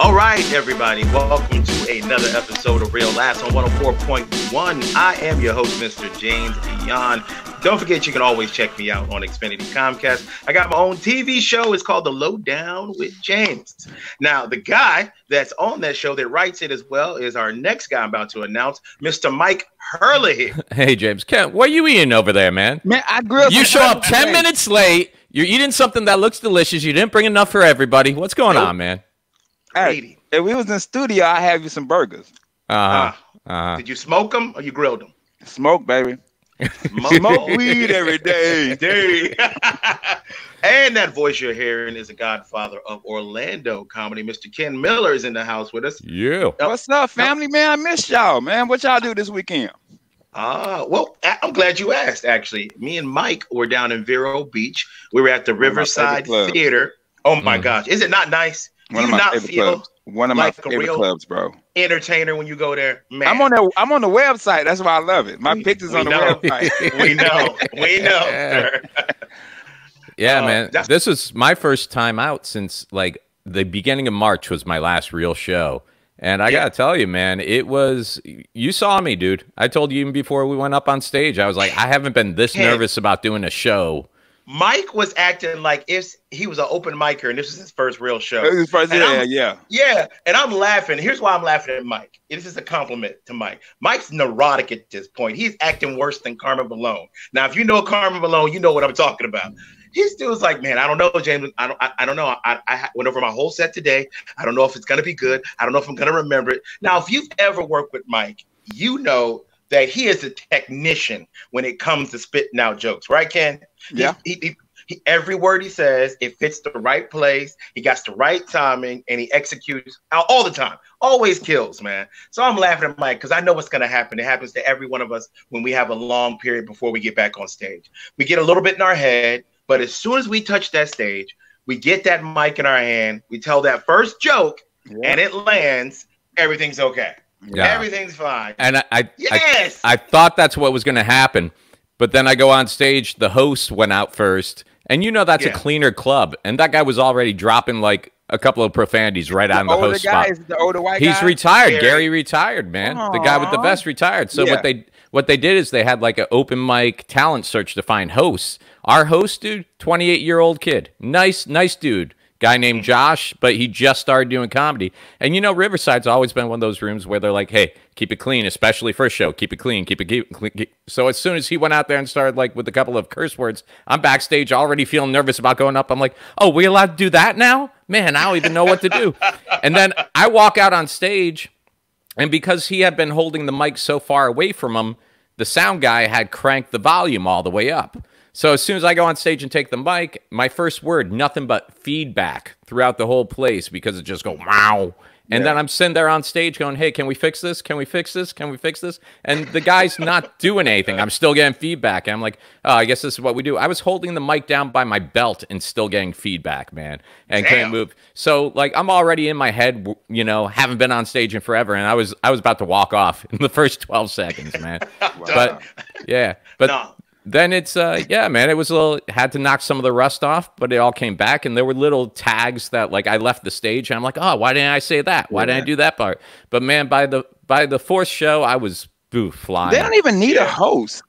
All right, everybody, welcome to another episode of Real Laughs on 104.1. I am your host, Mr. James Dion. Don't forget, you can always check me out on Xfinity Comcast. I got my own TV show. It's called The Lowdown with James. Now, the guy that's on that show that writes it as well is our next guy I'm about to announce, Mr. Mike Hurley. Hey, James. Ken, what are you eating over there, man? Man, I grew up. You show up 10 minutes late. You're eating something that looks delicious. You didn't bring enough for everybody. What's going on, man? Hey, if we was in studio, I'd have you some burgers. Did you smoke them or you grilled them? Smoke, baby. Smoke weed every day. And that voice you're hearing is the godfather of Orlando comedy. Mr. Ken Miller is in the house with us. Yeah. What's up, family, man? I miss y'all, man. What y'all do this weekend? Well, I'm glad you asked, actually. Me and Mike were down in Vero Beach. We were at the Riverside Theater. Oh, my gosh. Is it not nice? Do you not feel one of my favorite clubs, bro? Entertainer when you go there, man. I'm on the website. That's why I love it. My pictures on the website. We know. Yeah, man. This is my first time out since like the beginning of March was my last real show. And I gotta tell you, man, it was, you saw me, dude. I told you even before we went up on stage, I was like, I haven't been this nervous about doing a show. Mike was acting like if he was an open micer and this was his first real show. His first, yeah. And I'm laughing. Here's why I'm laughing at Mike. This is a compliment to Mike. Mike's neurotic at this point. He's acting worse than Carmen Malone. Now, if you know Carmen Malone, you know what I'm talking about. His dude's like, man, I don't know, James. I don't know. I went over my whole set today. I don't know if it's gonna be good. I don't know if I'm gonna remember it. Now, if you've ever worked with Mike, you know that he is a technician when it comes to spitting out jokes, right, Ken? Yeah. He every word he says, it fits the right place. He got the right timing, and he executes all the time. Always kills, man. So I'm laughing at Mike because I know what's going to happen. It happens to every one of us when we have a long period before we get back on stage. We get a little bit in our head, but as soon as we touch that stage, we get that mic in our hand, we tell that first joke, and it lands, everything's okay. Yeah. Everything's fine. And I thought that's what was going to happen. But then I go on stage, the host went out first, and you know that's a cleaner club. And that guy was already dropping like a couple of profanities right on the host spot. The older white guy? He's retired. Gary retired, man. Aww. The guy with the vest retired. So what they did is they had like an open mic talent search to find hosts. Our host, dude, 28-year-old kid. Nice dude. Guy named Josh, but he just started doing comedy. And you know, Riverside's always been one of those rooms where they're like, hey, keep it clean, especially first show. Keep it clean, keep it clean. So as soon as he went out there and started like with a couple of curse words, I'm backstage already feeling nervous about going up. I'm like, oh, we allowed to do that now? Man, I don't even know what to do. And then I walk out on stage, and because he had been holding the mic so far away from him, the sound guy had cranked the volume all the way up. So as soon as I go on stage and take the mic, my first word, nothing but feedback throughout the whole place because it just goes, wow. And then I'm sitting there on stage going, hey, can we fix this? Can we fix this? Can we fix this? And the guy's not doing anything. I'm still getting feedback. And I'm like, oh, I guess this is what we do. I was holding the mic down by my belt and still getting feedback, man, and couldn't move. So, like, I'm already in my head, you know, haven't been on stage in forever, and I was about to walk off in the first 12 seconds, man. But, yeah. But... No. Then it's, yeah, man, it was a little, had to knock some of the rust off, but it all came back. And there were little tags that, like, I left the stage and I'm like, oh, why didn't I say that? Why didn't I do that part? But, man, by the fourth show, I was flying. They don't even need a host.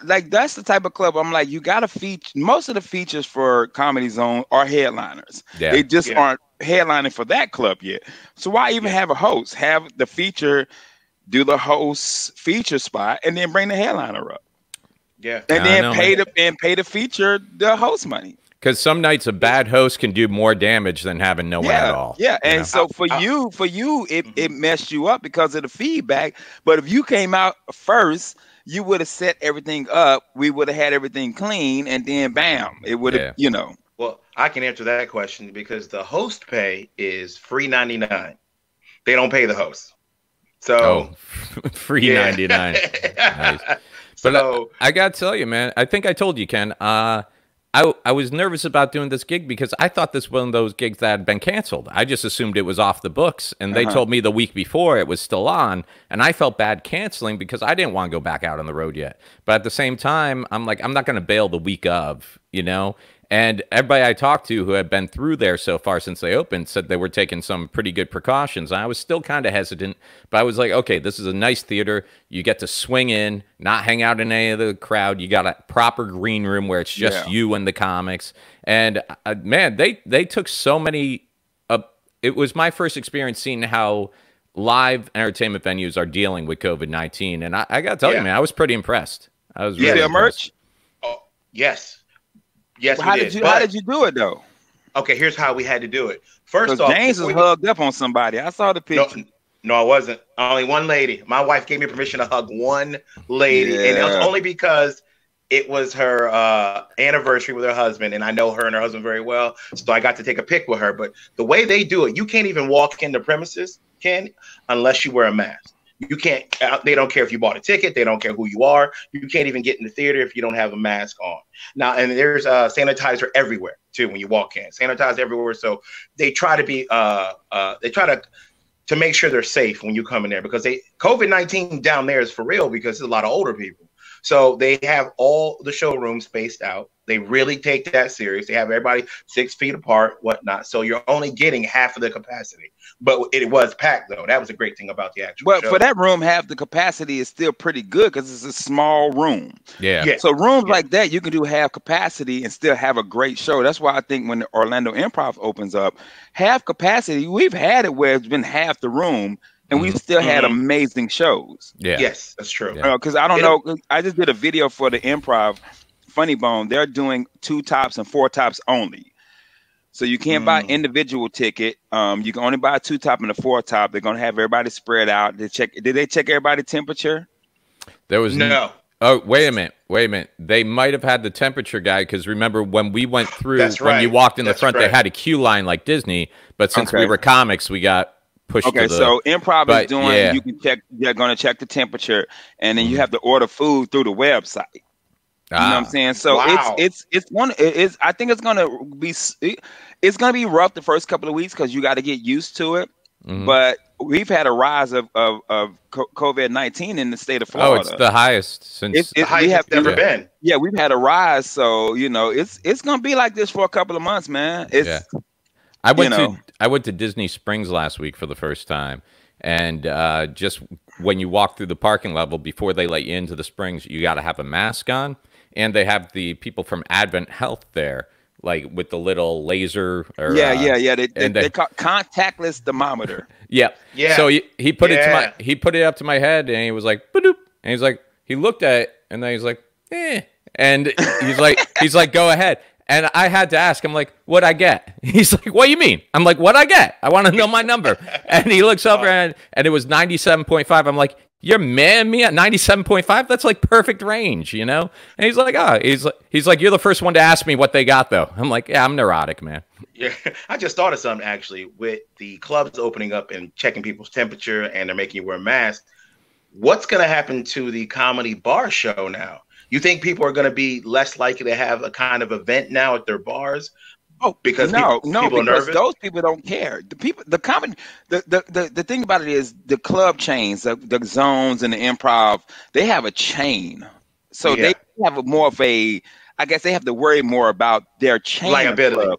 Like, that's the type of club I'm like, you got to feature. Most of the features for Comedy Zone are headliners. Yeah. They just aren't headlining for that club yet. So why even have a host? Have the feature, do the host feature spot, and then bring the headliner up. Yeah, and then pay the feature the host money. Because some nights a bad host can do more damage than having no one at all. Yeah, and so for you, it messed you up because of the feedback. But if you came out first, you would have set everything up. We would have had everything clean, and then bam, it would have, you know. Well, I can answer that question because the host pay is free $99. They don't pay the host, so free $99. Nice. But so, I got to tell you, man, I think I told you, Ken, I was nervous about doing this gig because I thought this was one of those gigs that had been canceled. I just assumed it was off the books, and they told me the week before it was still on, and I felt bad canceling because I didn't want to go back out on the road yet. But at the same time, I'm like, I'm not going to bail the week of, you know? And everybody I talked to who had been through there so far since they opened said they were taking some pretty good precautions. I was still kind of hesitant, but I was like, okay, this is a nice theater. You get to swing in, not hang out in any of the crowd. You got a proper green room where it's just you and the comics. And man, they took so many. It was my first experience seeing how live entertainment venues are dealing with COVID-19, and I got to tell you, man, I was pretty impressed. I was really merch. Oh, yes. Yes, well, how did you do it though? Okay, here's how we had to do it. First off, James was hugged up on somebody. I saw the picture. No, I wasn't. Only one lady. My wife gave me permission to hug one lady, and it was only because it was her anniversary with her husband, and I know her and her husband very well, so I got to take a pic with her. But the way they do it, you can't even walk in the premises, Ken, unless you wear a mask. You can't. They don't care if you bought a ticket. They don't care who you are. You can't even get in the theater if you don't have a mask on. Now, and there's sanitizer everywhere too when you walk in. Sanitizer everywhere. So they try to be. They try to make sure they're safe when you come in there, because COVID-19 down there is for real, because there's a lot of older people. So they have all the showrooms spaced out. They really take that serious. They have everybody 6 feet apart, whatnot. So you're only getting half of the capacity. But it was packed, though. That was a great thing about the actual show. For that room, half the capacity is still pretty good because it's a small room. Yeah. So rooms like that, you can do half capacity and still have a great show. That's why I think when the Orlando Improv opens up, half capacity, we've had it where it's been half the room, and we still had amazing shows. Yeah. Yes, that's true. Because I don't know. I just did a video for the Improv Funny Bone. They're doing 2 tops and 4 tops only. So you can't buy individual ticket. You can only buy a 2 top and a 4 top. They're going to have everybody spread out. Did they check everybody's temperature? There was no. Oh, wait a minute. They might have had the temperature guy, because remember when we went through, when you walked in the front, they had a queue line like Disney. But since we were comics, we got pushed to the... so Improv is doing, you can check, they're going to check the temperature, and then you have to order food through the website. You know what I'm saying? So I think it's gonna be rough the first couple of weeks because you got to get used to it. But we've had a rise of COVID-19 in the state of Florida. Oh, it's the highest since it's the highest it's ever been. Yeah, we've had a rise. So it's gonna be like this for a couple of months, man. I went to Disney Springs last week for the first time, and just when you walk through the parking level before they let you into the Springs, you got to have a mask on. And they have the people from Advent Health there, like with the little laser. Or, They call contactless thermometer. Yeah. So he put it up to my head, and he was like, "Ba-doop," and he's like, he looked at it, and then he's like, "Eh," and he's like, "Go ahead." And I had to ask him, like, what'd I get? He's like, what do you mean? I'm like, what'd I get? I want to know my number. And he looks over and it was 97.5. I'm like, you're mad at me at 97.5? That's like perfect range, you know? And he's like, he's like, you're the first one to ask me what they got, though. I'm like, yeah, I'm neurotic, man. Yeah, I just thought of something, actually, with the clubs opening up and checking people's temperature, and they're making you wear masks. What's going to happen to the comedy bar show now? You think people are going to be less likely to have a kind of event now at their bars? Oh, because people are nervous? Those people don't care. The thing about it is the club chains, the zones and the Improv, they have a chain, so they have more of a. I guess they have to worry more about their chain liability.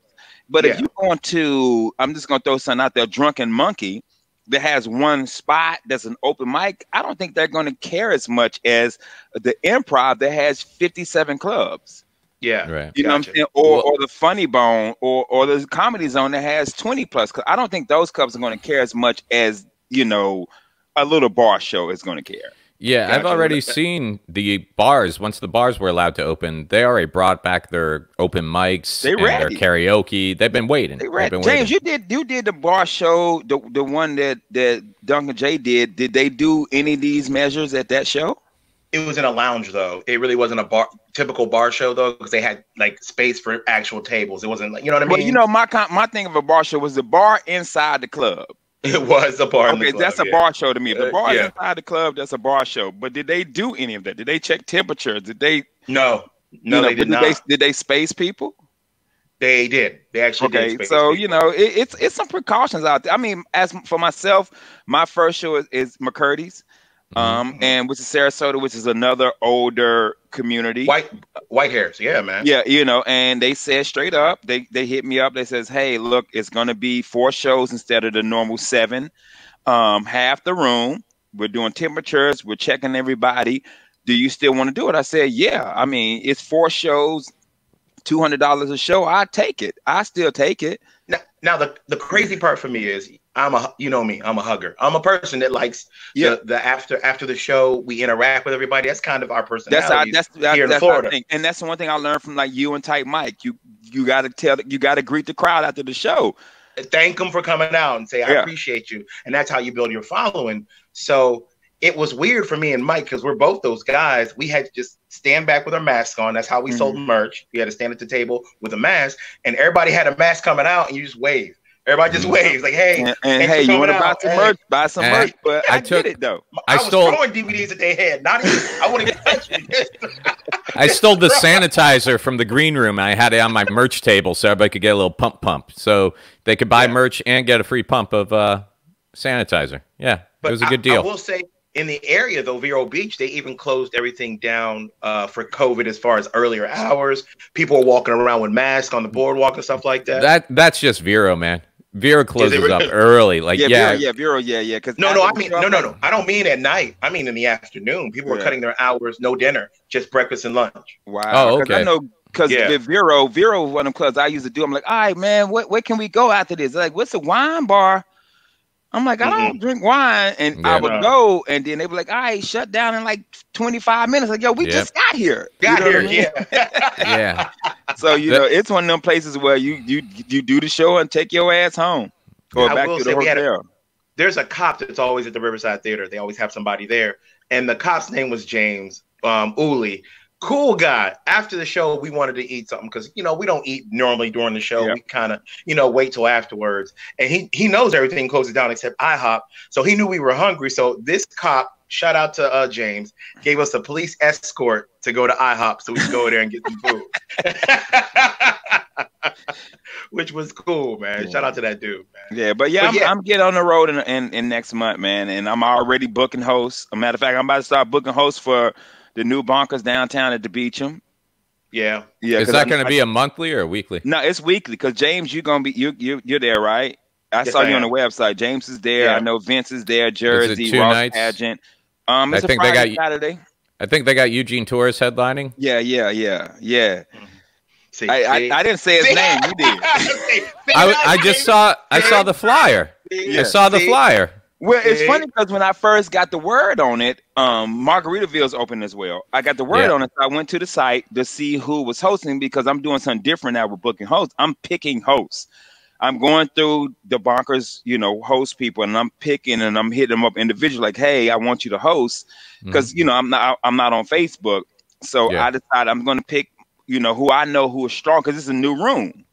But if you're going to, I'm just going to throw something out there, Drunken Monkey, that has one spot that's an open mic, I don't think they're going to care as much as the Improv that has 57 clubs. Yeah, right. You know what I'm saying? Or the Funny Bone or the Comedy Zone that has 20 plus. I don't think those clubs are going to care as much as, a little bar show is going to care. Yeah, I've already seen the bars. Once the bars were allowed to open, they already brought back their open mics and their karaoke. They've been waiting. James, you did the bar show, the one that Duncan J did. Did they do any of these measures at that show? It was in a lounge, though. It really wasn't a typical bar show, though, because they had like space for actual tables. It wasn't like, you know what I mean? Well, my thing of a bar show was the bar inside the club. It was a bar. Okay, that's a bar show to me. If the bar is inside the club, that's a bar show. But did they do any of that? Did they check temperatures? Did they? No, they did not. Did they space people? They did. They actually did. Okay, so people. It's some precautions out there. I mean, as for myself, my first show is McCurdy's, and which is Sarasota, which is another older community. White hairs, yeah, man. Yeah, you know, and they said straight up, they hit me up. They says, hey, look, it's going to be 4 shows instead of the normal 7. Half the room. We're doing temperatures. We're checking everybody. Do you still want to do it? I said, yeah. I mean, it's 4 shows, $200 a show. I take it. I still take it. Now the crazy part for me is you know me, I'm a hugger. I'm a person that likes the after the show we interact with everybody. That's kind of our personality. That's here in Florida. And that's the one thing I learned from like you and Type Mike. You got to greet the crowd after the show. Thank them for coming out and say I appreciate you, and that's how you build your following. So it was weird for me and Mike because we're both those guys. We had to just stand back with our mask on. That's how we sold merch. You had to stand at the table with a mask, and everybody had a mask coming out, and you just wave. Everybody just waves like, "Hey, and hey, you want to buy some merch? Buy some merch." But I get it though. I was throwing DVDs at their head. Not even. I wouldn't even touch it. I stole the sanitizer from the green room. And I had it on my merch table so everybody could get a little pump, so they could buy merch and get a free pump of sanitizer. Yeah, it was a good deal. I will say, in the area though, Vero Beach, they even closed everything down for COVID as far as earlier hours. People are walking around with masks on the boardwalk and stuff like that. That's just Vero, man. Vero closes up early. Like Vero, yeah. No. I don't mean at night. I mean in the afternoon. People are cutting their hours, no dinner, just breakfast and lunch. Wow. Oh, okay. I know because Vero, one of them clubs I used to do. I'm like, all right, man, where can we go after this? They're like, what's a wine bar? I'm like, I don't drink wine, and I would go, and then they were like, all right, shut down in like 25 minutes. Like, yo, we just got here. Yeah. So know, it's one of them places where you do the show and take your ass home or back to the hotel. There's a cop that's always at the Riverside Theater. They always have somebody there, and the cop's name was James Uli. Cool guy. After the show, we wanted to eat something because, we don't eat normally during the show. We kind of, wait till afterwards. And he knows everything closes down except IHOP. So he knew we were hungry. So this cop, shout out to James, gave us a police escort to go to IHOP so we could go there and get some food. Which was cool, man. Shout out to that dude, man. Yeah, but I'm getting on the road in next month, man. And I'm already booking hosts. As a matter of fact, I'm about to start booking hosts for the new Bonkers downtown at the Beecham. Yeah. Is that going to be a monthly or a weekly? No, it's weekly because James, you're gonna be you're there, right? I saw you on the website. James is there. Yeah. I know Vince is there. Jersey, Ross nights? Pageant. It's a Friday, Saturday. I think they got Eugene Torres headlining. Yeah. See, I didn't say his name. You did. I just saw the flyer. Yeah. I saw the flyer. Well, it's funny because when I first got the word on it, Margaritaville's open as well. I got the word on it, so I went to the site to see who was hosting because I'm doing something different now with booking hosts. I'm picking hosts. I'm going through the Bonkers, host people, and I'm picking and I'm hitting them up individually, like, hey, I want you to host because I'm not on Facebook, so I decided I'm going to pick who I know who is strong because it's a new room.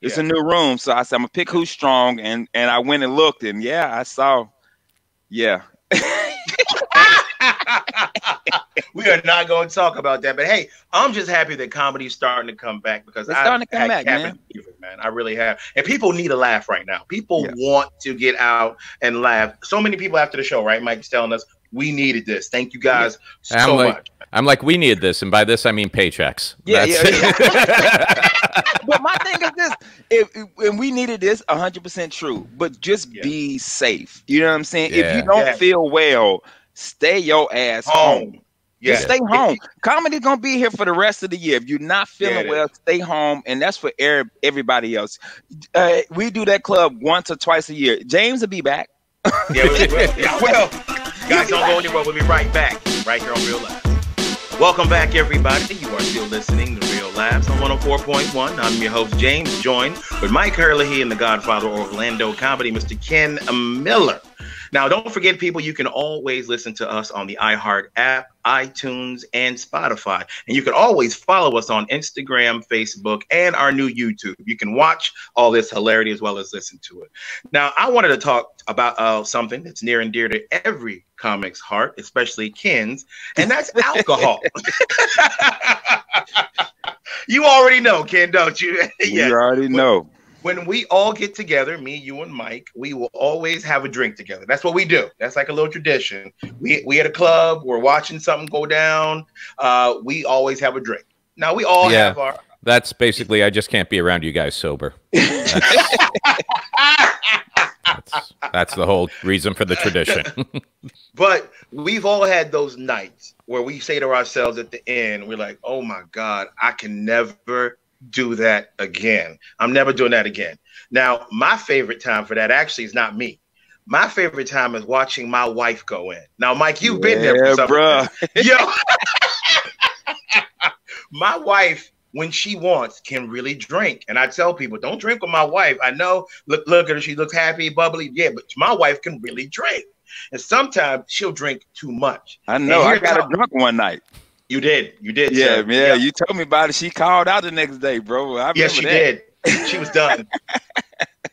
It's a new room, so I said I'm gonna pick who's strong, and I went and looked, and I saw, We are not going to talk about that, but hey, I'm just happy that comedy's starting to come back because it's starting to come back, man. I really have, and people need a laugh right now. People want to get out and laugh. So many people after the show, right? Mike's telling us we needed this. Thank you guys so much. I'm like, we needed this, and by this I mean paychecks. But my thing is this: if we needed this, 100% true. But just be safe. You know what I'm saying? If you don't feel well, stay your ass home. Just stay home. Comedy's gonna be here for the rest of the year. If you're not feeling well, stay home, and that's for everybody else. We do that club once or twice a year. James will be back. Well, guys, don't go anywhere. We'll be right back, right here on Real Life. Welcome back, everybody. You are still listening to Real Laughs on 104.1. I'm your host, James, joined with Mike Herlihy and the Godfather of Orlando Comedy, Mr. Ken Miller. Now, don't forget, people, you can always listen to us on the iHeart app, iTunes, and Spotify. And you can always follow us on Instagram, Facebook, and our new YouTube. You can watch all this hilarity as well as listen to it. Now, I wanted to talk about something that's near and dear to every comic's heart, especially Ken's, and that's alcohol. You already know, Ken, don't you? You already know. when we all get together, me, you, and Mike, we will always have a drink together. That's what we do. That's like a little tradition. We at a club, we're watching something go down. We always have a drink. Now we all have our. That's basically. I just can't be around you guys sober. That's the whole reason for the tradition. But we've all had those nights where we say to ourselves at the end, we're like, "Oh my God, I can never do that again. I'm never doing that again." Now, my favorite time for that actually is not me. My favorite time is watching my wife go in. Now, Mike, you've been there for something. Bro. Yo, my wife, when she wants, can really drink. And I tell people, don't drink with my wife. I know, look at her. She looks happy, bubbly. Yeah, but my wife can really drink. And sometimes she'll drink too much. I know. I got her drunk one night. You did. Yeah, sir. Yeah. You told me about it. She called out the next day, bro. Yes, she did. She was done.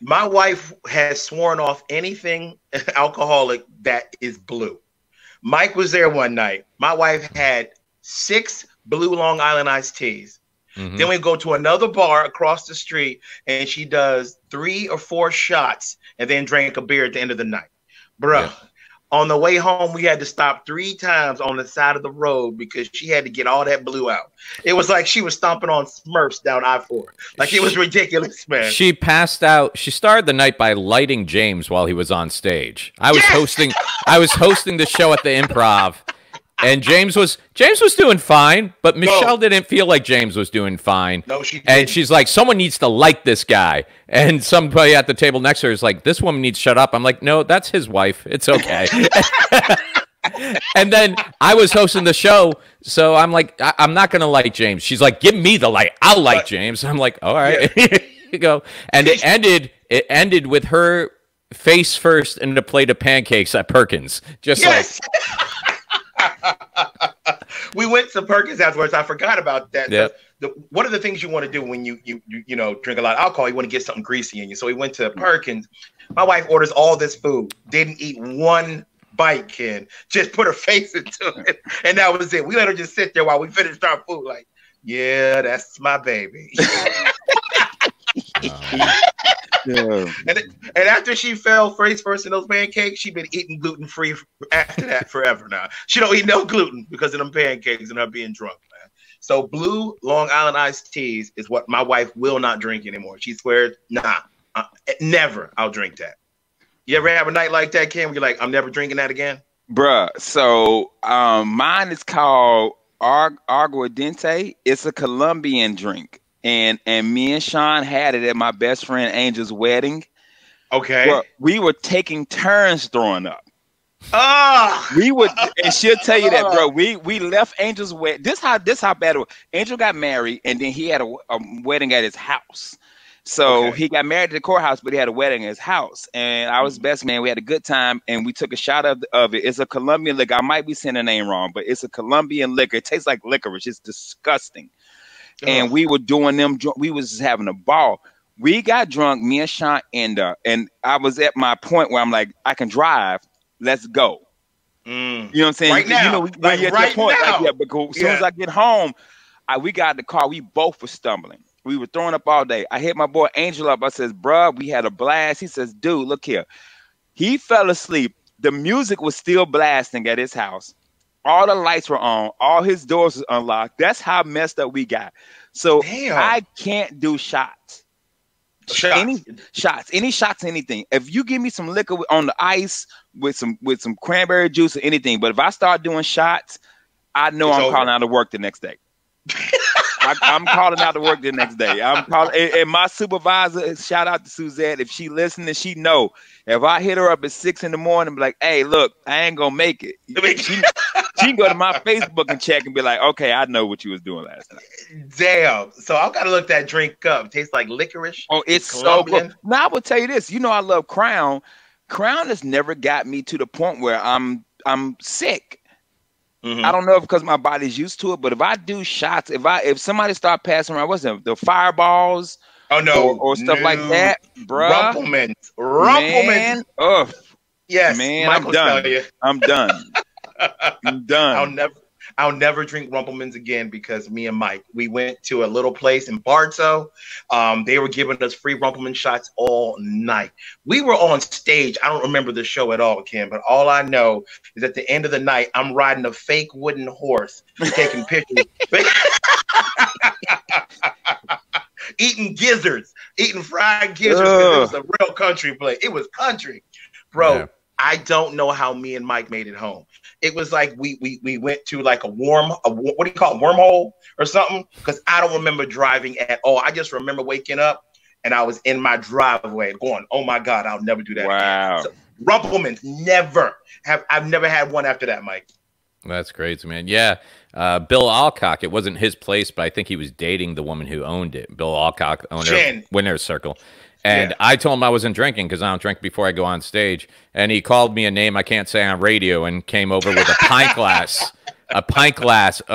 My wife has sworn off anything alcoholic that is blue. Mike was there one night. My wife had 6 blue Long Island iced teas. Mm-hmm. Then we go to another bar across the street, and she does 3 or 4 shots and then drank a beer at the end of the night. Bruh. Yeah. On the way home, we had to stop 3 times on the side of the road because she had to get all that blue out. It was like she was stomping on Smurfs down I-4. Like, it was ridiculous, man. She passed out. She started the night by lighting James while he was on stage. I was hosting the show at the Improv, and James was doing fine, but Michelle didn't feel like James was doing fine. No, she didn't. And she's like, someone needs to light this guy. And somebody at the table next to her is like, this woman needs to shut up. I'm like, no, that's his wife. It's okay. And then I was hosting the show, so I'm like, I'm not going to light James. She's like, give me the light. I'll light James. I'm like, all right. Yeah. You go. And it ended with her face first in a plate of pancakes at Perkins. Just like... We went to Perkins afterwards. I forgot about that. Yep. One of the things you want to do when you drink a lot of alcohol, you want to get something greasy in you. So we went to Perkins. My wife orders all this food, didn't eat one bite, Ken. Just put her face into it, and that was it. We let her just sit there while we finished our food. Like, yeah, that's my baby. Yeah. And after she fell face first in those pancakes, she's been eating gluten-free after that forever now. She don't eat no gluten because of them pancakes and her being drunk, man. So blue Long Island iced teas is what my wife will not drink anymore. She swears, nah, never I'll drink that. You ever have a night like that, Ken, where you're like, I'm never drinking that again? Bruh, so mine is called Aguardiente. It's a Colombian drink. And me and Sean had it at my best friend Angel's wedding. Okay. Well, we were taking turns throwing up. Oh, we would, and she'll tell you that, bro. We left Angel's wedding. This how bad it was. Angel got married, and then he had a wedding at his house. So he got married at the courthouse, but he had a wedding at his house. And I was best man. We had a good time, and we took a shot of it. It's a Colombian liquor. I might be saying the name wrong, but it's a Colombian liquor. It tastes like licorice. It's disgusting. And we were doing them. We was just having a ball. We got drunk, me and Sean, and I was at my point where I'm like, I can drive. Let's go. You know what I'm saying? Right now. You know, like at right point, now. Like, but as soon as I get home, we got in the car. We both were stumbling. We were throwing up all day. I hit my boy Angel up. I says, bruh, we had a blast. He says, dude, look here. He fell asleep. The music was still blasting at his house. All the lights were on. All his doors was unlocked. That's how messed up we got. So I can't do shots. Any shots, anything. If you give me some liquor on the ice with some cranberry juice or anything, but if I start doing shots, I know I'm calling out of work the next day. I'm calling out to work the next day. I'm calling, and my supervisor, shout out to Suzette, if she listening, she know. If I hit her up at 6 in the morning, be like, "Hey, look, I ain't gonna make it." She can go to my Facebook and check and be like, "Okay, I know what you was doing last night." Damn. So I've got to look that drink up. It tastes like licorice. Oh, it's so good. Now I will tell you this. You know, I love Crown. Crown has never got me to the point where I'm sick. I don't know if because my body's used to it, but if I do shots, if somebody start passing around, what's the fireballs? Oh no, or stuff like that, bro. Rumplemans. Oh, yes, man, Michael, I'm done. I'm done. I'm done. I'll never drink Rumpleman's again because me and Mike, we went to a little place in Bartow. They were giving us free Rumpleman shots all night. We were on stage. I don't remember the show at all, Ken, but all I know is at the end of the night, I'm riding a fake wooden horse, taking pictures. Eating gizzards, eating fried gizzards because it was a real country place. It was country. Bro, yeah. I don't know how me and Mike made it home. It was like we went to like what do you call it, wormhole or something? Because I don't remember driving at all. I just remember waking up and I was in my driveway going, oh my God, I'll never do that again. So, Rumpleman's I've never had one after that, Mike. That's crazy, man. Yeah. Bill Alcock, it wasn't his place, but I think he was dating the woman who owned it. Bill Alcock, owner of Winner's Circle. And I told him I wasn't drinking because I don't drink before I go on stage. And he called me a name I can't say on radio and came over with a pint glass, of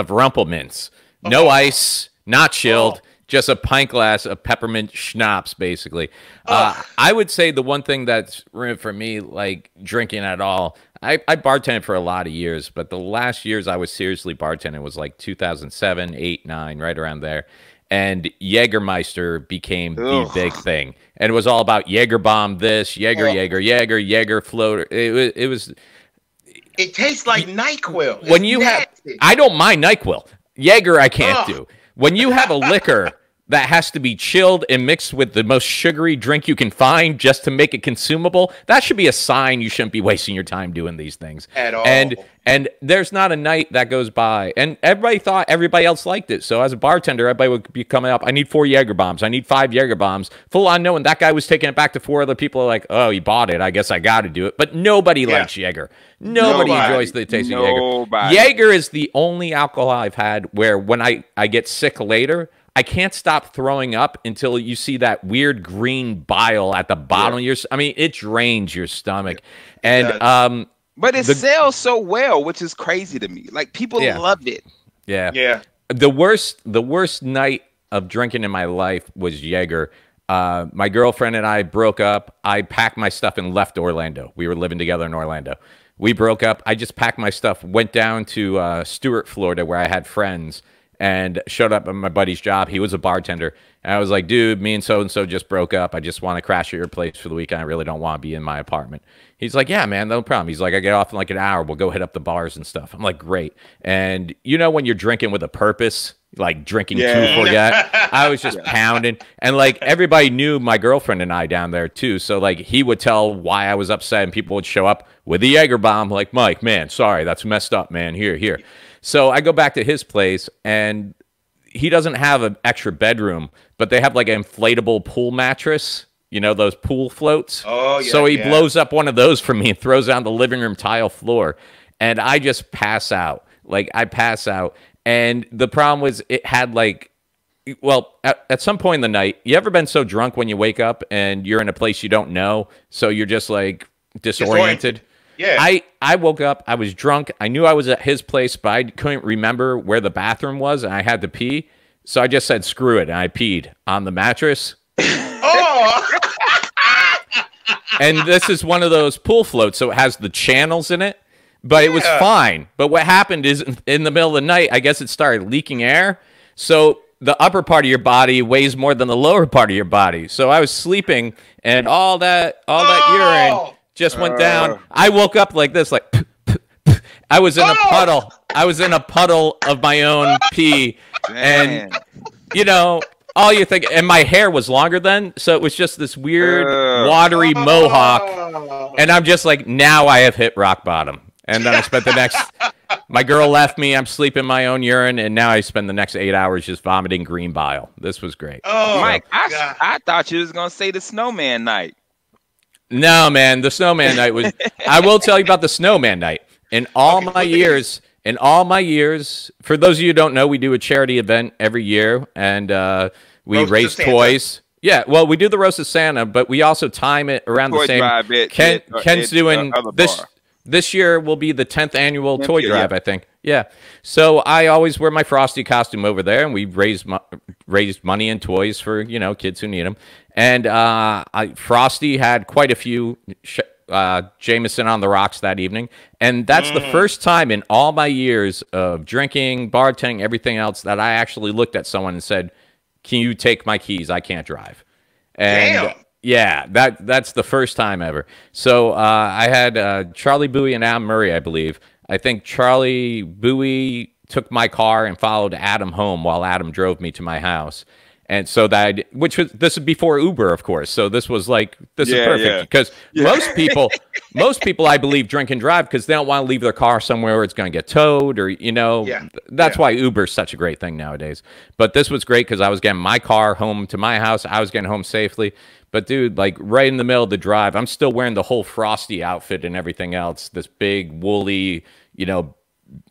Rumplemints. No ice, not chilled, just a pint glass of peppermint schnapps, basically. I would say the one thing that's ruined for me, like drinking at all, I bartended for a lot of years, but the last years I was seriously bartending was like 2007, 8, 9, right around there. And Jägermeister became the big thing. And it was all about Jaeger bomb this, Jaeger floater. It tastes like NyQuil. When you I don't mind NyQuil. Jaeger I can't do. When you have a liquor that has to be chilled and mixed with the most sugary drink you can find just to make it consumable, that should be a sign you shouldn't be wasting your time doing these things. At all. And there's not a night that goes by. And everybody thought everybody else liked it. So as a bartender, everybody would be coming up, I need 4 Jaeger bombs. I need 5 Jaeger bombs. Full on knowing that guy was taking it back to 4 other people are like, oh, he bought it. I guess I got to do it. But nobody likes Jaeger. Nobody enjoys the taste of Jaeger. Jaeger is the only alcohol I've had where when I get sick later, I can't stop throwing up until you see that weird green bile at the bottom of your. I mean, it drains your stomach, and but it sells so well, which is crazy to me. Like people loved it. Yeah. The worst night of drinking in my life was Jaeger. My girlfriend and I broke up. I packed my stuff and left Orlando. We were living together in Orlando. We broke up. I just packed my stuff, went down to Stuart, Florida, where I had friends. And showed up at my buddy's job. He was a bartender. And I was like, dude, me and so-and-so just broke up. I just want to crash at your place for the weekend. I really don't want to be in my apartment. He's like, yeah, man, no problem. He's like, I get off in like an hour. We'll go hit up the bars and stuff. I'm like, great. And you know when you're drinking with a purpose, like drinking to forget? I was just pounding. And like everybody knew my girlfriend and I down there too. So like he would tell why I was upset and people would show up with a Jaeger bomb. Like, Mike, man, sorry, that's messed up, man. Here. So I go back to his place, and he doesn't have an extra bedroom, but they have like an inflatable pool mattress, you know, those pool floats. Oh, yeah. So he blows up one of those for me and throws it on the living room tile floor, and I just pass out. Like, I pass out. And the problem was it had like, well, at some point in the night, you ever been so drunk when you wake up and you're in a place you don't know, so you're just like disoriented? Yeah. I woke up, I was drunk, I knew I was at his place, but I couldn't remember where the bathroom was, and I had to pee, so I just said, screw it, and I peed on the mattress. Oh! And this is one of those pool floats, so it has the channels in it, but it was fine. But what happened is, in the middle of the night, I guess it started leaking air, so the upper part of your body weighs more than the lower part of your body, so I was sleeping, and all that urine just went down. I woke up like this, like I was in a puddle. I was in a puddle of my own pee, and you know, all you think. And my hair was longer then, so it was just this weird, watery mohawk. And I'm just like, now I have hit rock bottom. And then I spent the next. My girl left me. I'm sleeping my own urine, and now I spend the next 8 hours just vomiting green bile. This was great. Oh, Mike, I thought you was gonna say the snowman night. No, man, the snowman night was. I will tell you about the snowman night. In all my years, for those of you who don't know, we do a charity event every year, and we raise toys. Yeah, well, we do the Roast of Santa, but we also time it around the same. Ken's doing this. This year will be the 10th annual toy drive, I think. Yeah. So I always wear my Frosty costume over there, and we raised money and toys for, you know, kids who need them. And Frosty had quite a few Jameson on the rocks that evening. And that's the first time in all my years of drinking, bartending, everything else that I actually looked at someone and said, "Can you take my keys? I can't drive." And damn. Yeah, that's the first time ever. So I had Charlie Bowie and Adam Murray, I believe. I think Charlie Bowie took my car and followed Adam home while Adam drove me to my house. And so this is before Uber, of course. So this was like, this is perfect because most people, I believe, drink and drive because they don't want to leave their car somewhere where it's going to get towed or, that's why Uber's such a great thing nowadays. But this was great because I was getting my car home to my house. I was getting home safely. But dude, like right in the middle of the drive, I'm still wearing the whole Frosty outfit and everything else. This big woolly,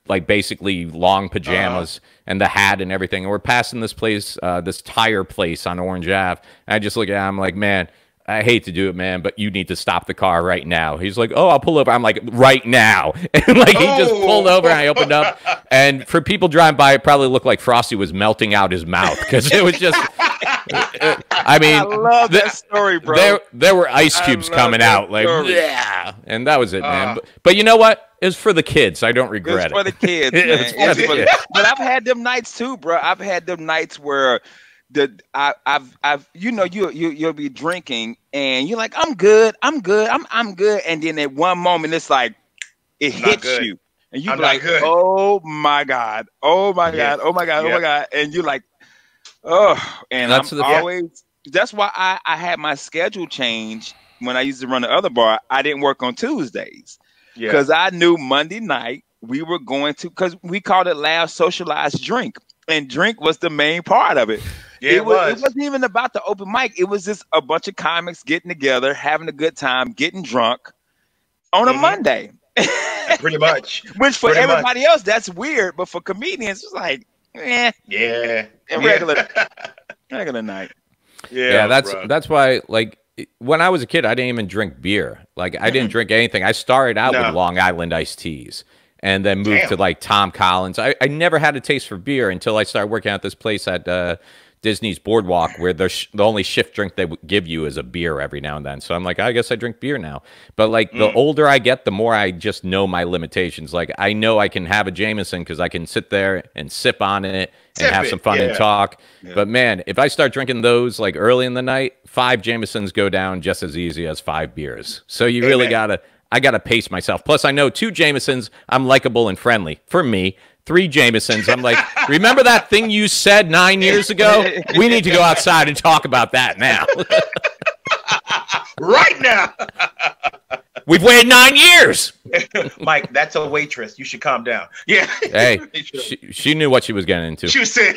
like basically long pajamas and the hat and everything. And we're passing this place, this tire place on Orange Ave. And I just look at him, I'm like, man, I hate to do it, man, but you need to stop the car right now. He's like, oh, I'll pull over. I'm like, right now. And like he just pulled over and I opened up. And for people driving by, it probably looked like Frosty was melting out his mouth because it was just... I mean, I love that story, bro. There were ice cubes coming out, like, yeah, and that was it, man. But you know what? It's for the kids. I don't regret it. It's for the kids, man. But I've had them nights too, bro. I've had them nights where you'll be drinking and you're like, I'm good, I'm good, and then at one moment it's like it hits you, and you be like, oh my god, oh my god, oh my god, oh my god, and you're like. Oh, and that's why I had my schedule change when I used to run the other bar. I didn't work on Tuesdays because I knew Monday night we were going to, because we called it Last Socialized Drink, and drink was the main part of it. Yeah, it wasn't even about the open mic. It was just a bunch of comics getting together, having a good time, getting drunk on a Monday. Pretty much. Which for everybody else, that's weird. But for comedians, it's like, regular night. Yeah, that's why, like, when I was a kid, I didn't even drink beer. Like, I didn't drink anything. I started out with Long Island iced teas and then moved to, like, Tom Collins. I never had a taste for beer until I started working at this place at Disney's Boardwalk, where the only shift drink they would give you is a beer every now and then. So I'm like, I guess I drink beer now. But like the older I get, the more I just know my limitations. Like I know I can have a Jameson because I can sit there and sip on it and have some fun and talk. Yeah. But man, if I start drinking those like early in the night, 5 Jamesons go down just as easy as 5 beers. So you really I gotta pace myself. Plus I know 2 Jamesons, I'm likable and friendly. For me, 3 Jamesons, I'm like, remember that thing you said 9 years ago? We need to go outside and talk about that now. Right now. We've waited 9 years. Mike, that's a waitress. You should calm down. Yeah. Hey, she knew what she was getting into. She was saying,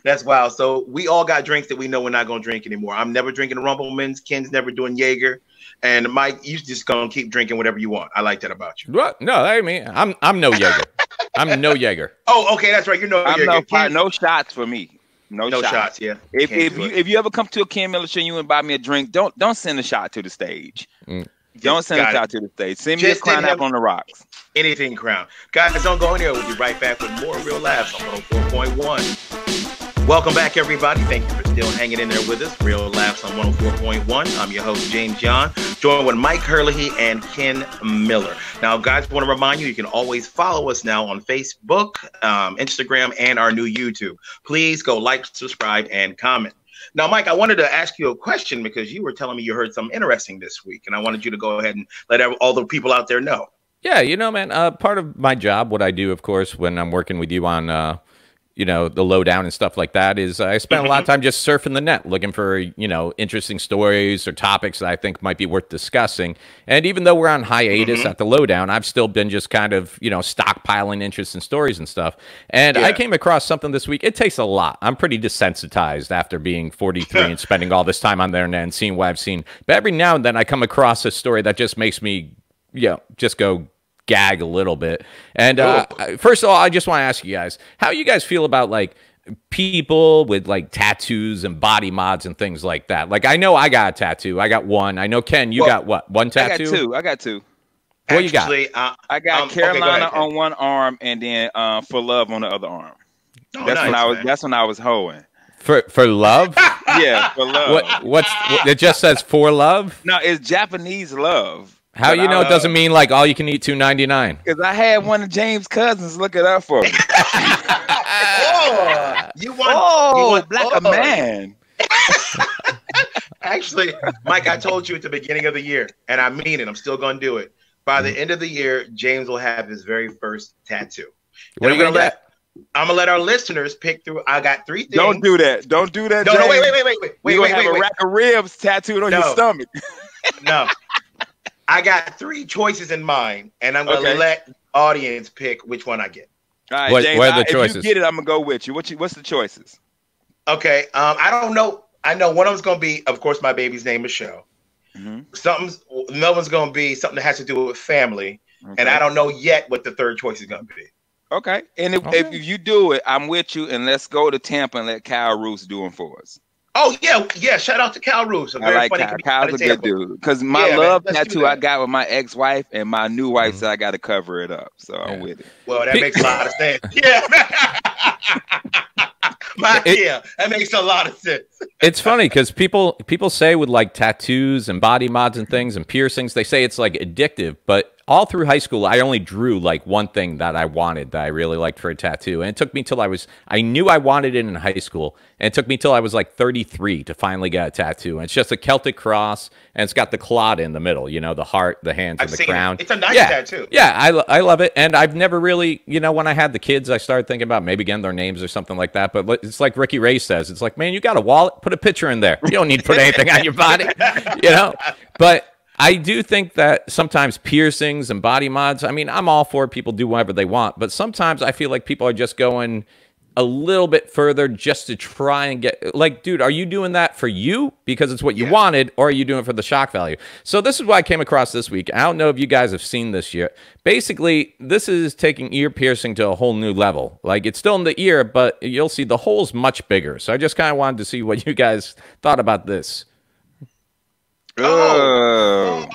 that's wild. So we all got drinks that we know we're not going to drink anymore. I'm never drinking Rumpleman's. Ken's never doing Jaeger. And Mike, you just going to keep drinking whatever you want. I like that about you. What? No, I mean, I'm no Jaeger. I'm no Jaeger. Oh, okay, that's right. You're no Jaeger. No shots for me. No shots. Yeah. If you ever come to a Ken Miller show and you and buy me a drink, don't send a shot to the stage. Don't send a shot to the stage. Send me a Crown Apple on the rocks. Anything Crown. Guys, don't go anywhere. We'll be right back with more Real Laughs on 104.1. Welcome back, everybody. Thank you for still hanging in there with us. Real Laughs on 104.1. I'm your host, James John, joined with Mike Herlihy and Ken Miller. Now, guys, I want to remind you, you can always follow us now on Facebook, Instagram, and our new YouTube. Please go like, subscribe, and comment. Now, Mike, I wanted to ask you a question because you were telling me you heard something interesting this week, and I wanted you to go ahead and let all the people out there know. Yeah, man, part of my job, what I do, of course, when I'm working with you on the lowdown and stuff like that is I spend a lot of time just surfing the net, looking for, interesting stories or topics that I think might be worth discussing. And even though we're on hiatus at the lowdown, I've still been just kind of, stockpiling interest in stories and stuff. And I came across something this week. It takes a lot. I'm pretty desensitized after being 43 and spending all this time on the internet and seeing what I've seen. But every now and then I come across a story that just makes me, just go gag a little bit. And first of all, I just want to ask you guys, how you guys feel about like people with like tattoos and body mods and things like that? Like I know I got a tattoo. I got one. I know Ken, you got what? One tattoo? I got two. What you got? I got Carolina on one arm and then For Love on the other arm. Oh, that's when I was hoeing. For love? Yeah, for love. What it just says for love? No, it's Japanese love. How you know it doesn't mean like all you can eat $2.99? Because I had one of James' cousins look it up for me. You want like a man. Actually, Mike, I told you at the beginning of the year, and I mean it. I'm still going to do it. By the end of the year, James will have his very first tattoo. What are you going to get? I'm gonna let our listeners pick through. I got 3 things. Don't do that. Don't do that. No, James. Wait. Have a rack of ribs tattooed on your stomach. No, I got 3 choices in mind, and I'm gonna let audience pick which one I get. All right, James, what are the choices? If you get it, I'm gonna go with you. What's the choices? Okay. I don't know. I know one of them's gonna be, of course, my baby's name, Michelle. Another one's gonna be something that has to do with family, and I don't know yet what the third choice is gonna be. Okay, and if you do it, I'm with you, and let's go to Tampa and let Kyle Roos do them for us. Oh yeah! Shout out to Kyle Roos. I like Kyle. Kyle's a good dude. Because my love tattoo I got with my ex-wife, and my new wife said I got to cover it up, so I'm with it. Well, that makes a lot of sense. That makes a lot of sense. It's funny because people say with like tattoos and body mods and things and piercings, they say it's like addictive, but all through high school, I only drew like one thing that I wanted that I really liked for a tattoo. And it took me till I knew I wanted it in high school. And it took me till I was like 33 to finally get a tattoo. And it's just a Celtic cross, and it's got the claw in the middle, you know, the heart, the hands, and the crown. It's a nice tattoo. Yeah, I love it. And I've never really, you know, when I had the kids, I started thinking about maybe getting their names or something like that. But it's like Ricky Ray says, it's like, man, you got a wallet, put a picture in there. You don't need to put anything on your body, you know. But I do think that sometimes piercings and body mods, I mean, I'm all for people do whatever they want, but sometimes I feel like people are just going a little bit further just to try and get, like, dude, are you doing that for you because it's what you wanted, or are you doing it for the shock value? So this is what I came across this week. I don't know if you guys have seen this yet. Basically, this is taking ear piercing to a whole new level. Like, it's still in the ear, but you'll see the hole's much bigger. So I just kind of wanted to see what you guys thought about this. Oh.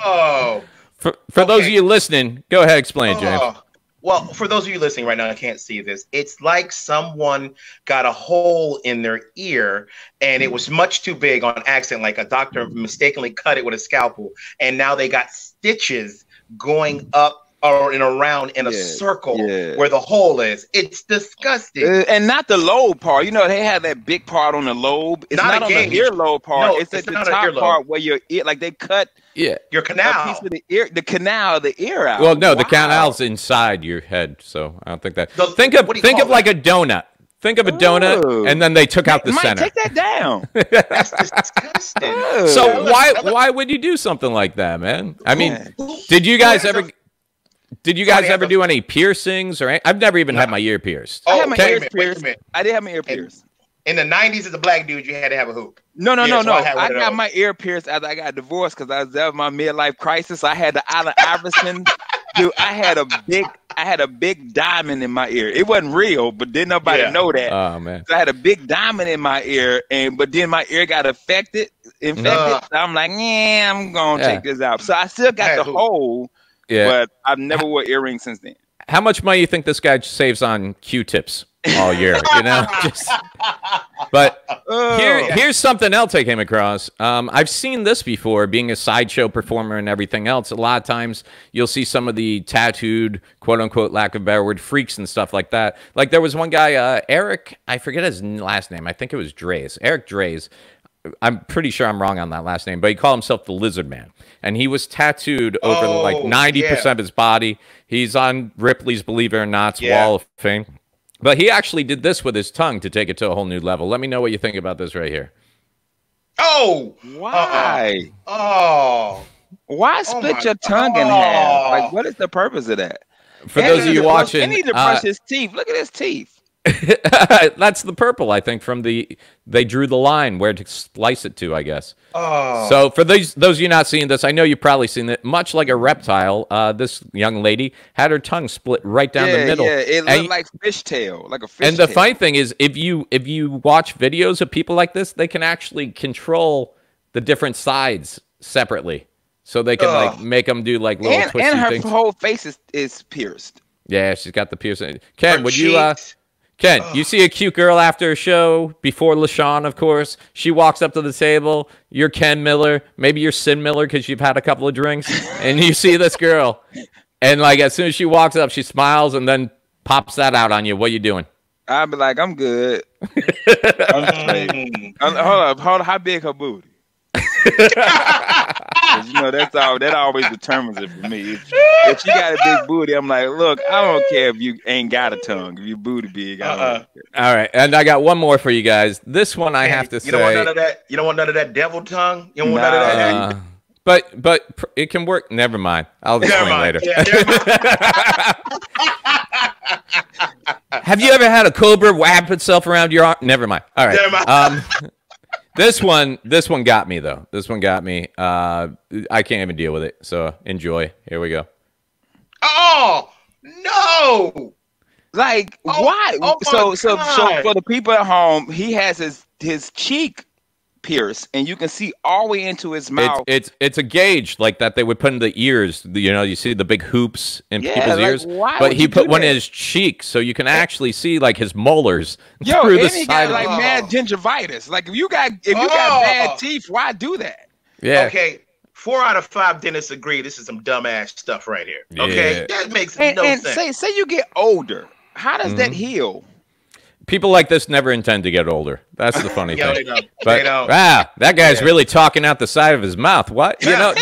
For those of you listening, go ahead, explain, James. Well, for those of you listening right now, I can't see this. It's like someone got a hole in their ear, and it was much too big on accident, like a doctor mistakenly cut it with a scalpel, and now they got stitches going up or and around in a circle where the hole is. It's disgusting. And not the lobe part. You know, they have that big part on the lobe. It's not on the earlobe part. No, it's at the top part where your ear, like they cut your canal. A piece of the ear, the canal of the ear out. Well, no, the canal's inside your head, so I don't think that. Think of like a donut. Think of a donut, and then they took out the center. Take that down. That's disgusting. So why would you do something like that, man? I mean, did you guys ever do any piercings or I've never even had my ear pierced. I had my ears pierced. I did have my ear pierced. In the 90s, as a black dude, you had to have a hoop. No. I got my ear pierced after I got divorced because that was my midlife crisis. I had the Allen Iverson. Dude, I had a big diamond in my ear. It wasn't real, but didn't nobody know that. Oh man! So I had a big diamond in my ear, but then my ear got infected. So I'm like, I'm gonna take this out. So I still got the hole. Yeah, but I've never wore earrings since then. How much money do you think this guy saves on Q-tips all year? You know, but here's something else I came across. I've seen this before, being a sideshow performer and everything else. A lot of times you'll see some of the tattooed, quote unquote, lack of a better word, freaks and stuff like that. Like there was one guy, Eric, I forget his last name. I think it was Drays. Eric Drays. I'm pretty sure I'm wrong on that last name, but he called himself the Lizard Man. And he was tattooed over like 90% of his body. He's on Ripley's Believe It or Not's Wall of Fame. But he actually did this with his tongue to take it to a whole new level. Let me know what you think about this right here. Oh! Why? Why split your tongue in half? Like, what is the purpose of that? For those of you watching... He need to brush his teeth. Look at his teeth. That's the purple, I think, from they drew the line where to splice it to, I guess. So for those of you not seeing this, I know you've probably seen it. Much like a reptile, this young lady had her tongue split right down the middle. Yeah, it looked like fishtail, like a fish. And the funny thing is, if you watch videos of people like this, they can actually control the different sides separately, so they can like make them do like little twisty things. And her whole face is pierced. Yeah, she's got the piercing. Ken, would you? Ken, you see a cute girl after a show, before LaShawn, of course. She walks up to the table. You're Ken Miller. Maybe you're Sin Miller because you've had a couple of drinks. And you see this girl. And, like, as soon as she walks up, she smiles and then pops that out on you. What you doing? I'll be like, I'm good. Hold up. How big her booty? You know, that always determines it for me. If she got a big booty, I'm like, look, I don't care if you ain't got a tongue. If your booty big, I don't care. All right, and I got one more for you guys. This one I have to say. You don't want none of that. You don't want none of that devil tongue. You don't want none of that. But it can work. Never mind. I'll explain later. Yeah, have you ever had a cobra wrap itself around your arm? Never mind. All right. Never mind. This one got me though. This one got me. I can't even deal with it. So enjoy. Here we go. Oh no! Like why? So for the people at home, he has his cheek pierced, and you can see all the way into his mouth. It's a gauge like that they would put in the ears. You know, you see the big hoops in people's ears. But he put one in his cheek, so you can actually see like his molars through the he side. Got like mad gingivitis. Like if you got bad teeth, why do that? Yeah. Okay. 4 out of 5 dentists agree this is some dumbass stuff right here. Okay, that makes no sense. Say you get older, how does that heal? People like this never intend to get older. That's the funny thing. They don't. But they don't. That guy's really talking out the side of his mouth. What? You know?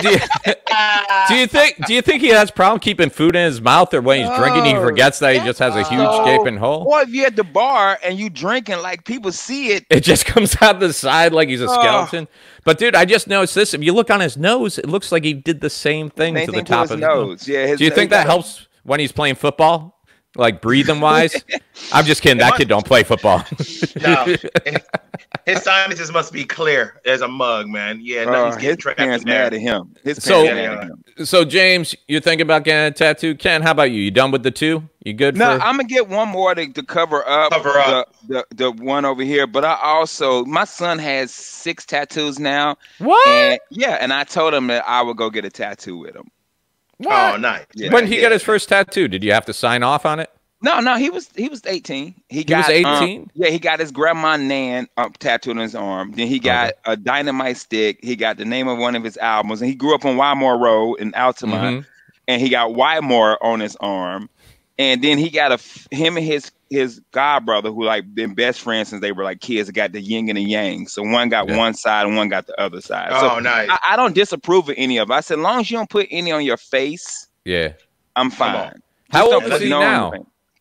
Do you think he has problem keeping food in his mouth, or when he's drinking he forgets that he just has a huge gaping hole? Or if you're at the bar and you drinking, like people see it, it just comes out the side like he's a skeleton. But dude, I just noticed this. If you look on his nose, it looks like he did the same thing to the top of his nose. Yeah. Do you think that helps when he's playing football? Like breathing wise? I'm just kidding. That kid don't play football. No. His sinuses must be clear as a mug, man. Yeah, no, he's getting trapped in there. Mad at him. So James, you're thinking about getting a tattoo. Ken, how about you? You done with the 2? You good? No, I'm gonna get one more to cover up the one over here. But my son has 6 tattoos now. What? And I told him that I would go get a tattoo with him. What? Oh, nice. Yeah. When he got his first tattoo, did you have to sign off on it? No, he was 18. He was 18? He got his grandma Nan tattooed on his arm. Then he got a dynamite stick. He got the name of one of his albums. And he grew up on Wymore Road in Altamont. And he got Wymore on his arm. And then he got him and his god brother, who like been best friends since they were like kids, got the yin and the yang. So one got one side and one got the other side. Oh, nice. I don't disapprove of any of it. I said, as long as you don't put any on your face, I'm fine. How old is he now?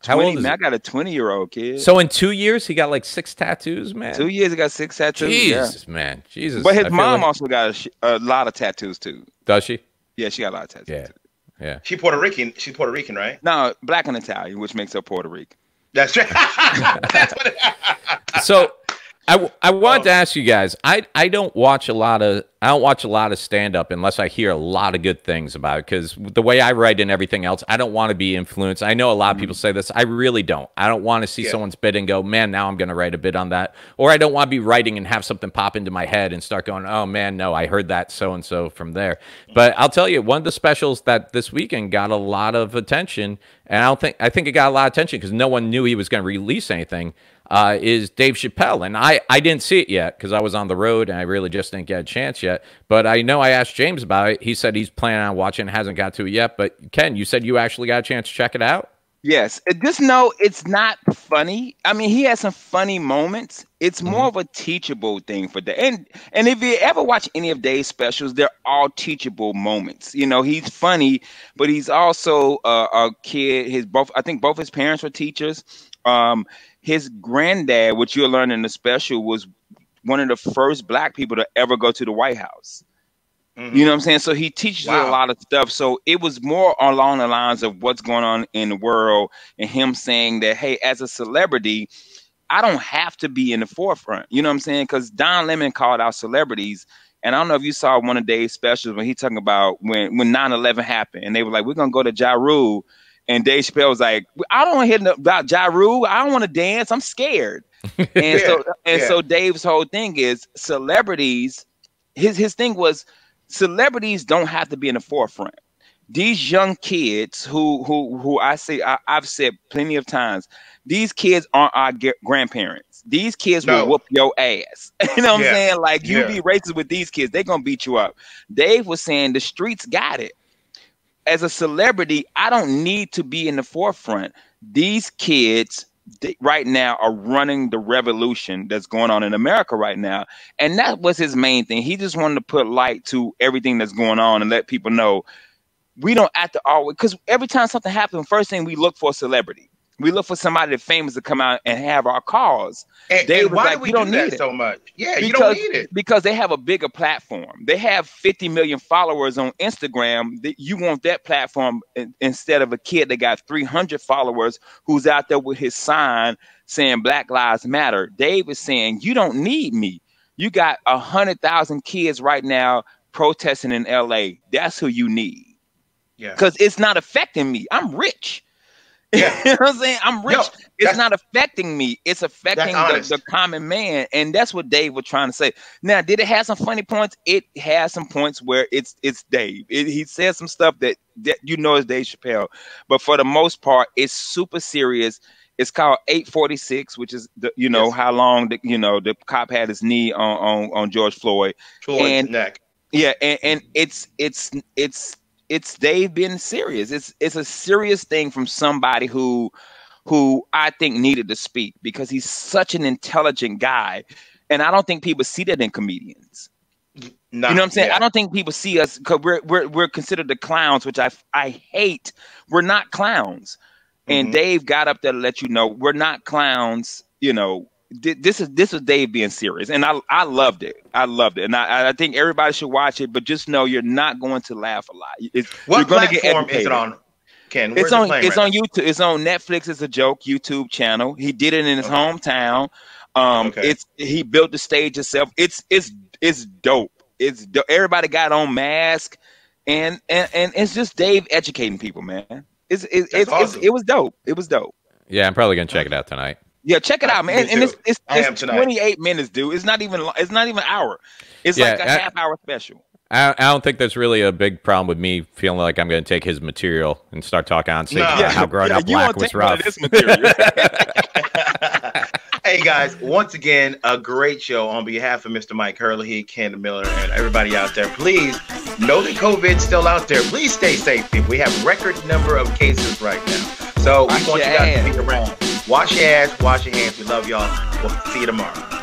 How old is he? I got a 20-year-old kid. So in 2 years, he got like 6 tattoos, man. 2 years, he got 6 tattoos. Jesus, man. Jesus. But his mom also got a lot of tattoos, too. Does she? Yeah, she got a lot of tattoos. Yeah. Yeah. She's Puerto Rican, right? No, black and Italian, which makes her Puerto Rican. That's right. That's what So I wanted to ask you guys, I don't watch a lot of stand-up unless I hear a lot of good things about it, because the way I write and everything else, I don't want to be influenced. I know a lot of people say this. I really don't. I don't want to see someone's bit and go, man, now I'm going to write a bit on that. Or I don't want to be writing and have something pop into my head and start going, oh man, no, I heard that so-and-so from there. But I'll tell you, one of the specials that this weekend got a lot of attention, and I think it got a lot of attention because no one knew he was going to release anything, is Dave Chappelle. And I didn't see it yet because I was on the road and I really just didn't get a chance yet. But I know I asked James about it. He said he's planning on watching, hasn't got to it yet. But Ken, you said you actually got a chance to check it out? Yes. Just know it's not funny. I mean, he has some funny moments. It's more of a teachable thing for Dave. And if you ever watch any of Dave's specials, they're all teachable moments. You know, he's funny, but he's also a kid. I think both his parents were teachers. His granddad, which you'll learn in the special, was one of the first black people to ever go to the White House. You know what I'm saying? So he teaches you a lot of stuff. So it was more along the lines of what's going on in the world and him saying that, hey, as a celebrity, I don't have to be in the forefront. You know what I'm saying? Because Don Lemon called out celebrities. And I don't know if you saw one of Dave's specials when he talking about when 9/11 happened. And they were like, we're going to go to Ja Rule. And Dave Chappelle was like, I don't want to hear about Ja Rule. I don't want to dance. I'm scared. And so Dave's whole thing is celebrities. His thing was celebrities don't have to be in the forefront. these young kids who I've said plenty of times, these kids aren't our grandparents. These kids will whoop your ass. You know what I'm saying? Like, you be racist with these kids, they're gonna beat you up. Dave was saying the streets got it. As a celebrity, I don't need to be in the forefront. These kids right now are running the revolution that's going on in America right now. And that was his main thing. He just wanted to put light to everything that's going on and let people know we don't have to always, because every time something happens, first thing we look for a celebrity. We look for somebody that's famous to come out and have our cause. And why do we do that so much? Yeah, you don't need it. Because they have a bigger platform. They have 50 million followers on Instagram. You want that platform instead of a kid that got 300 followers who's out there with his sign saying Black Lives Matter. Dave is saying, you don't need me. You got 100,000 kids right now protesting in LA. That's who you need. Yeah. Because it's not affecting me. I'm rich. Yeah. You know what I'm saying? I'm rich. It's not affecting me. It's affecting the common man. And that's what Dave was trying to say. Now, did it have some funny points? It has some points where it's Dave. He said some stuff that you know is Dave Chappelle. But for the most part, it's super serious. It's called 846, which is how long the cop had his knee on George Floyd. Floyd's neck. Yeah, and it's Dave being serious. It's a serious thing from somebody who I think needed to speak, because he's such an intelligent guy, and I don't think people see that in comedians. You know what I'm saying? Yeah. I don't think people see us because we're considered the clowns, which I hate. We're not clowns, and Dave got up there to let you know we're not clowns. You know, this is Dave being serious, and I loved it. I loved it, and I think everybody should watch it. But just know you're not going to laugh a lot. What platform is it on? Ken, it's on YouTube. It's on Netflix. It's a joke YouTube channel. He did it in his hometown. He built the stage himself. It's dope. It's dope. Everybody got on mask, and it's just Dave educating people, man. It was dope. It was dope. Yeah, I'm probably gonna check it out tonight. Yeah, check it out, man. And it's 28 minutes, dude. It's not even an hour. It's like a half-hour special. I don't think there's really a big problem with me feeling like I'm going to take his material and start talking on stage about how growing up black was rough. Hey, guys, once again, a great show on behalf of Mr. Mike Herlihy, Ken Miller, and everybody out there. Please know that COVID's still out there. Please stay safe, people. We have record number of cases right now. So we want you guys to be around. Wash your ass, wash your hands. We love y'all. We'll see you tomorrow.